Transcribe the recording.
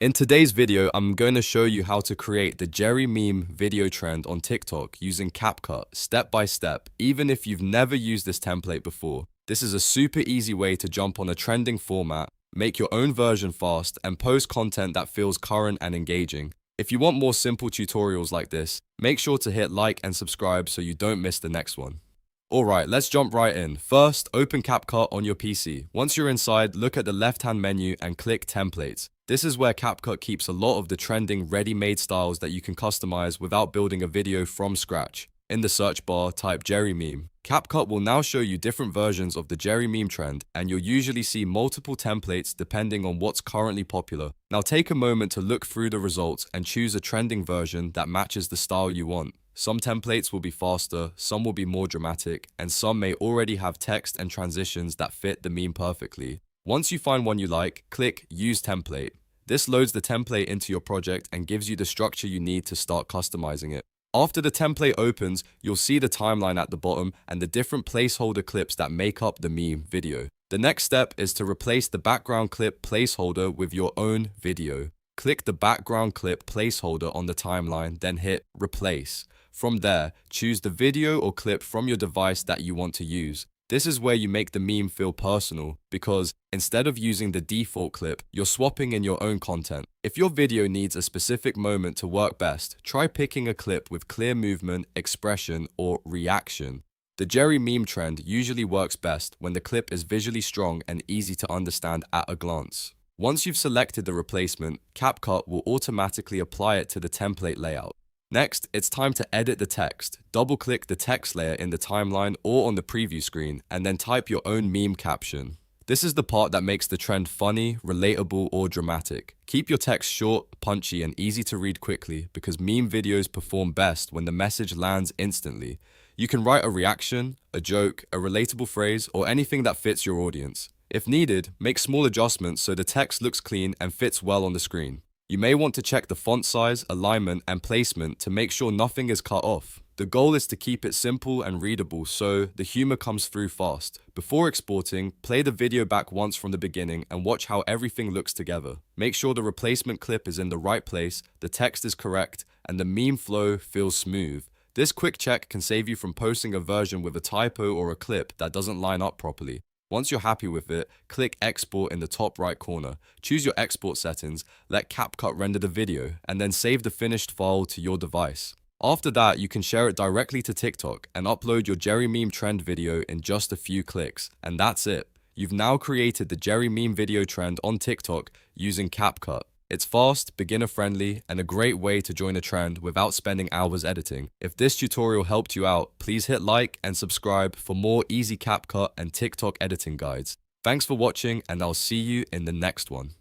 In today's video, I'm going to show you how to create the Jerry meme video trend on TikTok using CapCut step by step, even if you've never used this template before. This is a super easy way to jump on a trending format, make your own version fast, and post content that feels current and engaging. If you want more simple tutorials like this, make sure to hit like and subscribe so you don't miss the next one. Alright, let's jump right in. First, open CapCut on your PC. Once you're inside, look at the left-hand menu and click Templates. This is where CapCut keeps a lot of the trending ready-made styles that you can customize without building a video from scratch. In the search bar, type Jerry meme. CapCut will now show you different versions of the Jerry meme trend, and you'll usually see multiple templates depending on what's currently popular. Now take a moment to look through the results and choose a trending version that matches the style you want. Some templates will be faster, some will be more dramatic, and some may already have text and transitions that fit the meme perfectly. Once you find one you like, click Use Template. This loads the template into your project and gives you the structure you need to start customizing it. After the template opens, you'll see the timeline at the bottom and the different placeholder clips that make up the meme video. The next step is to replace the background clip placeholder with your own video. Click the background clip placeholder on the timeline, then hit Replace. From there, choose the video or clip from your device that you want to use. This is where you make the meme feel personal, because instead of using the default clip, you're swapping in your own content. If your video needs a specific moment to work best, try picking a clip with clear movement, expression, or reaction. The Jerry meme trend usually works best when the clip is visually strong and easy to understand at a glance. Once you've selected the replacement, CapCut will automatically apply it to the template layout. Next, it's time to edit the text. Double-click the text layer in the timeline or on the preview screen, and then type your own meme caption. This is the part that makes the trend funny, relatable, or dramatic. Keep your text short, punchy, and easy to read quickly, because meme videos perform best when the message lands instantly. You can write a reaction, a joke, a relatable phrase, or anything that fits your audience. If needed, make small adjustments so the text looks clean and fits well on the screen. You may want to check the font size, alignment, and placement to make sure nothing is cut off. The goal is to keep it simple and readable so the humor comes through fast. Before exporting, play the video back once from the beginning and watch how everything looks together. Make sure the replacement clip is in the right place, the text is correct, and the meme flow feels smooth. This quick check can save you from posting a version with a typo or a clip that doesn't line up properly. Once you're happy with it, click Export in the top right corner. Choose your export settings, let CapCut render the video, and then save the finished file to your device. After that, you can share it directly to TikTok and upload your Jerry meme trend video in just a few clicks. And that's it. You've now created the Jerry meme video trend on TikTok using CapCut. It's fast, beginner-friendly, and a great way to join a trend without spending hours editing. If this tutorial helped you out, please hit like and subscribe for more easy CapCut and TikTok editing guides. Thanks for watching, and I'll see you in the next one.